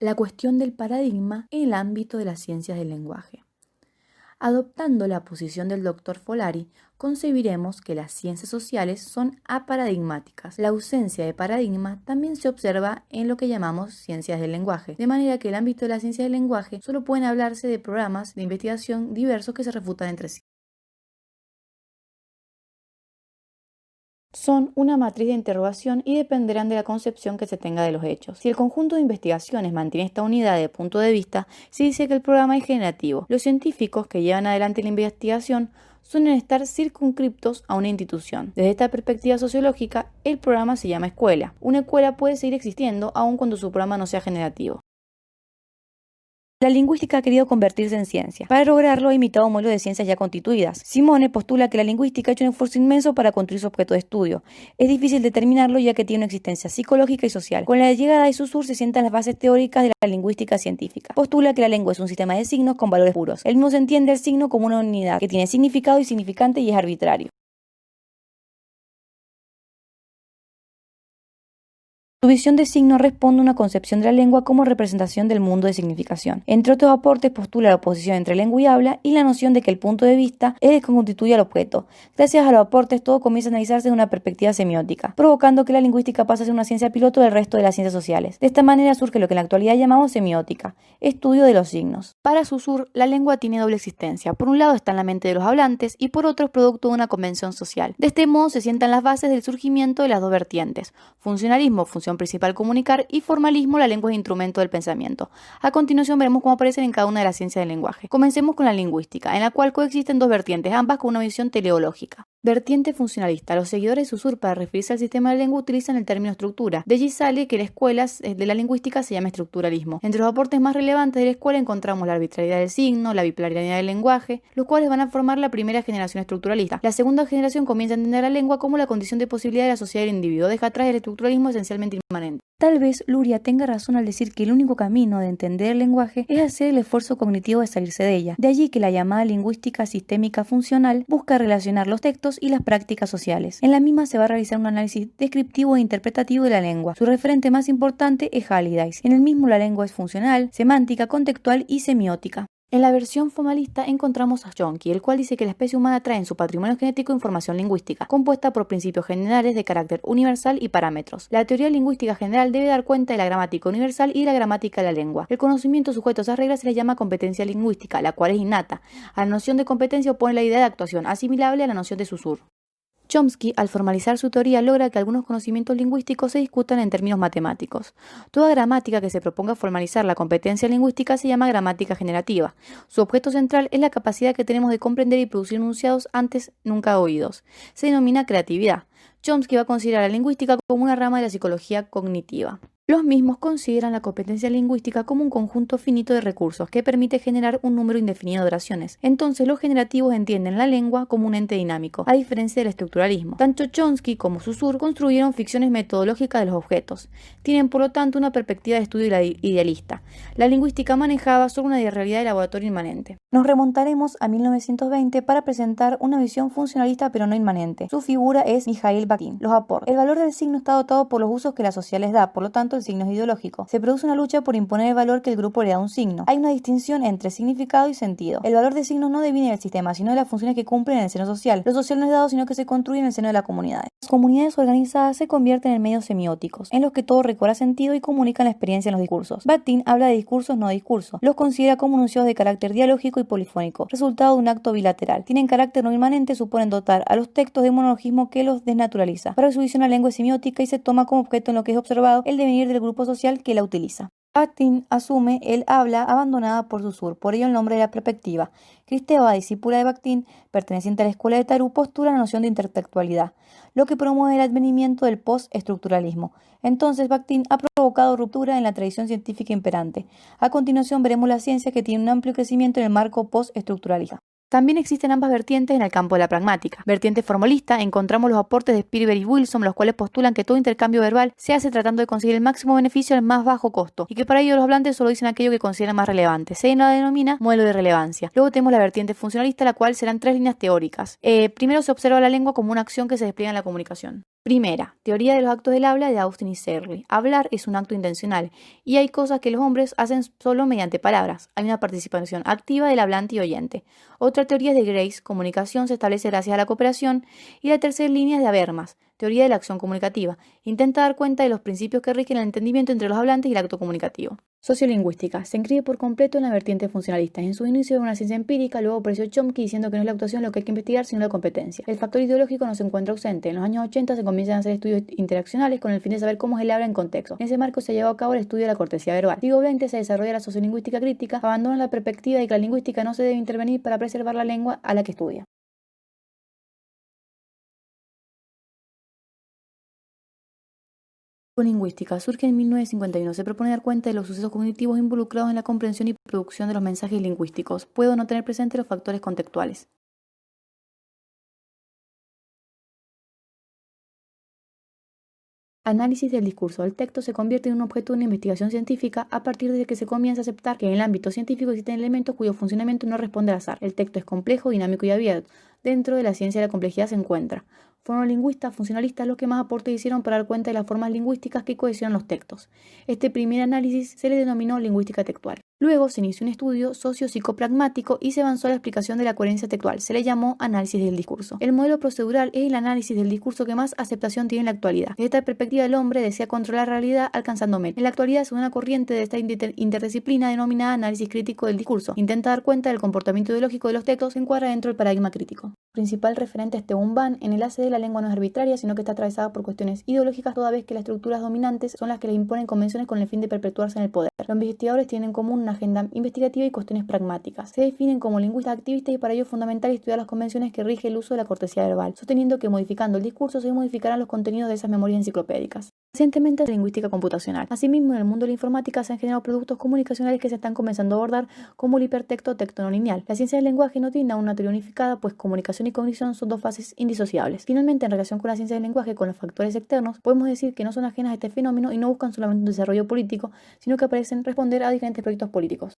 La cuestión del paradigma en el ámbito de las ciencias del lenguaje. Adoptando la posición del Dr. Folari, concebiremos que las ciencias sociales son aparadigmáticas. La ausencia de paradigma también se observa en lo que llamamos ciencias del lenguaje, de manera que en el ámbito de las ciencias del lenguaje solo pueden hablarse de programas de investigación diversos que se refutan entre sí. Son una matriz de interrogación y dependerán de la concepción que se tenga de los hechos. Si el conjunto de investigaciones mantiene esta unidad de punto de vista, se dice que el programa es generativo. Los científicos que llevan adelante la investigación suelen estar circunscriptos a una institución. Desde esta perspectiva sociológica, el programa se llama escuela. Una escuela puede seguir existiendo aun cuando su programa no sea generativo. La lingüística ha querido convertirse en ciencia. Para lograrlo ha imitado modelos de ciencias ya constituidas. Simone postula que la lingüística ha hecho un esfuerzo inmenso para construir su objeto de estudio. Es difícil determinarlo ya que tiene una existencia psicológica y social. Con la llegada de Saussure se sientan las bases teóricas de la lingüística científica. Postula que la lengua es un sistema de signos con valores puros. Él mismo se entiende el signo como una unidad que tiene significado y significante y es arbitrario. Su visión de signo responde a una concepción de la lengua como representación del mundo de significación. Entre otros aportes postula la oposición entre lengua y habla y la noción de que el punto de vista es el que constituye al objeto. Gracias a los aportes todo comienza a analizarse desde una perspectiva semiótica, provocando que la lingüística pase a ser una ciencia piloto del resto de las ciencias sociales. De esta manera surge lo que en la actualidad llamamos semiótica, estudio de los signos. Para Saussure, la lengua tiene doble existencia. Por un lado está en la mente de los hablantes y por otro es producto de una convención social. De este modo se sientan las bases del surgimiento de las dos vertientes. Funcionalismo, función principal comunicar, y formalismo, la lengua es instrumento del pensamiento. A continuación veremos cómo aparecen en cada una de las ciencias del lenguaje. Comencemos con la lingüística, en la cual coexisten dos vertientes, ambas con una visión teleológica. Vertiente funcionalista. Los seguidores de Saussure para referirse al sistema de lengua utilizan el término estructura. De allí sale que la escuela de la lingüística se llama estructuralismo. Entre los aportes más relevantes de la escuela encontramos la arbitrariedad del signo, la bipolaridad del lenguaje, los cuales van a formar la primera generación estructuralista. La segunda generación comienza a entender la lengua como la condición de posibilidad de la sociedad del individuo. Deja atrás el estructuralismo esencialmente inmanente. Tal vez Luria tenga razón al decir que el único camino de entender el lenguaje es hacer el esfuerzo cognitivo de salirse de ella. De allí que la llamada lingüística sistémica funcional busca relacionar los textos y las prácticas sociales. En la misma se va a realizar un análisis descriptivo e interpretativo de la lengua. Su referente más importante es Halliday. En el mismo la lengua es funcional, semántica, contextual y semiótica. En la versión formalista encontramos a Chomsky, el cual dice que la especie humana trae en su patrimonio genético información lingüística, compuesta por principios generales de carácter universal y parámetros. La teoría lingüística general debe dar cuenta de la gramática universal y de la gramática de la lengua. El conocimiento sujeto a esas reglas se le llama competencia lingüística, la cual es innata. A la noción de competencia opone la idea de actuación, asimilable a la noción de Saussure. Chomsky, al formalizar su teoría, logra que algunos conocimientos lingüísticos se discutan en términos matemáticos. Toda gramática que se proponga formalizar la competencia lingüística se llama gramática generativa. Su objeto central es la capacidad que tenemos de comprender y producir enunciados antes nunca oídos. Se denomina creatividad. Chomsky va a considerar la lingüística como una rama de la psicología cognitiva. Los mismos consideran la competencia lingüística como un conjunto finito de recursos que permite generar un número indefinido de oraciones. Entonces los generativos entienden la lengua como un ente dinámico, a diferencia del estructuralismo. Tanto Chomsky como Saussure construyeron ficciones metodológicas de los objetos. Tienen por lo tanto una perspectiva de estudio idealista. La lingüística manejaba solo una realidad de laboratorio inmanente. Nos remontaremos a 1920 para presentar una visión funcionalista pero no inmanente. Su figura es Mikhail Bakhtin. Los aportes. El valor del signo está dotado por los usos que la sociedad les da, por lo tanto el signo es ideológico. Se produce una lucha por imponer el valor que el grupo le da a un signo. Hay una distinción entre significado y sentido. El valor de signos no deviene del sistema, sino de las funciones que cumplen en el seno social. Lo social no es dado, sino que se construye en el seno de la comunidad. Las comunidades organizadas se convierten en medios semióticos, en los que todo recobra sentido y comunican la experiencia en los discursos. Bakhtin habla de discursos no discursos. Los considera como enunciados de carácter dialógico y polifónico, resultado de un acto bilateral. Tienen carácter no inmanente, suponen dotar a los textos de un monologismo que los desnaturaliza. Para su visión la lengua es semiótica y se toma como objeto en lo que es observado el devenir del grupo social que la utiliza. Bakhtin asume el habla abandonada por Saussure, por ello el nombre de la perspectiva. Kristeva, discípula de Bakhtin, perteneciente a la escuela de Tarú, postula la noción de intertextualidad, lo que promueve el advenimiento del post-estructuralismo. Entonces Bakhtin ha provocado ruptura en la tradición científica imperante. A continuación veremos la ciencia que tiene un amplio crecimiento en el marco post-estructuralista. También existen ambas vertientes en el campo de la pragmática. Vertiente formalista, encontramos los aportes de Spielberg y Wilson, los cuales postulan que todo intercambio verbal se hace tratando de conseguir el máximo beneficio al más bajo costo, y que para ello los hablantes solo dicen aquello que consideran más relevante. Se la denomina modelo de relevancia. Luego tenemos la vertiente funcionalista, la cual serán tres líneas teóricas. Primero se observa la lengua como una acción que se despliega en la comunicación. Primera, teoría de los actos del habla de Austin y Searle. Hablar es un acto intencional y hay cosas que los hombres hacen solo mediante palabras. Hay una participación activa del hablante y oyente. Otra teoría es de Grace, comunicación se establece gracias a la cooperación. Y la tercera línea es de Habermas, teoría de la acción comunicativa. Intenta dar cuenta de los principios que rigen el entendimiento entre los hablantes y el acto comunicativo. Sociolingüística. Se inscribe por completo en la vertiente funcionalista. En su inicio era una ciencia empírica, luego apareció Chomsky diciendo que no es la actuación lo que hay que investigar, sino la competencia. El factor ideológico no se encuentra ausente. En los años 80 se comienzan a hacer estudios interaccionales con el fin de saber cómo es el habla en contexto. En ese marco se llevó a cabo el estudio de la cortesía verbal. Siglo XX se desarrolla la sociolingüística crítica, abandona la perspectiva de que la lingüística no se debe intervenir para preservar la lengua a la que estudia. Lingüística surge en 1951. Se propone dar cuenta de los sucesos cognitivos involucrados en la comprensión y producción de los mensajes lingüísticos. Puedo no tener presente los factores contextuales. Análisis del discurso. El texto se convierte en un objeto de una investigación científica a partir de que se comienza a aceptar que en el ámbito científico existen elementos cuyo funcionamiento no responde al azar. El texto es complejo, dinámico y abierto. Dentro de la ciencia de la complejidad se encuentra. Fueron lingüistas, funcionalistas los que más aportes hicieron para dar cuenta de las formas lingüísticas que cohesionan los textos. Este primer análisis se le denominó lingüística textual. Luego se inició un estudio socio-psicopragmático y se avanzó a la explicación de la coherencia textual. Se le llamó análisis del discurso. El modelo procedural es el análisis del discurso que más aceptación tiene en la actualidad. Desde esta perspectiva, el hombre desea controlar la realidad alcanzando metas. En la actualidad, según una corriente de esta interdisciplina denominada análisis crítico del discurso, intenta dar cuenta del comportamiento ideológico de los textos, se encuadra dentro del paradigma crítico. Principal referente es Teun Ban. En el ACD la lengua no es arbitraria, sino que está atravesada por cuestiones ideológicas, toda vez que las estructuras dominantes son las que les imponen convenciones con el fin de perpetuarse en el poder. Los investigadores tienen en común una agenda investigativa y cuestiones pragmáticas. Se definen como lingüistas activistas y para ello es fundamental estudiar las convenciones que rige el uso de la cortesía verbal, sosteniendo que modificando el discurso se modificarán los contenidos de esas memorias enciclopédicas. Recientemente la lingüística computacional. Asimismo, en el mundo de la informática se han generado productos comunicacionales que se están comenzando a abordar como el hipertexto o texto no lineal. La ciencia del lenguaje no tiene aún una teoría unificada, pues comunicación y cognición son dos fases indisociables. Finalmente, en relación con la ciencia del lenguaje con los factores externos, podemos decir que no son ajenas a este fenómeno y no buscan solamente un desarrollo político, sino que parecen responder a diferentes proyectos políticos.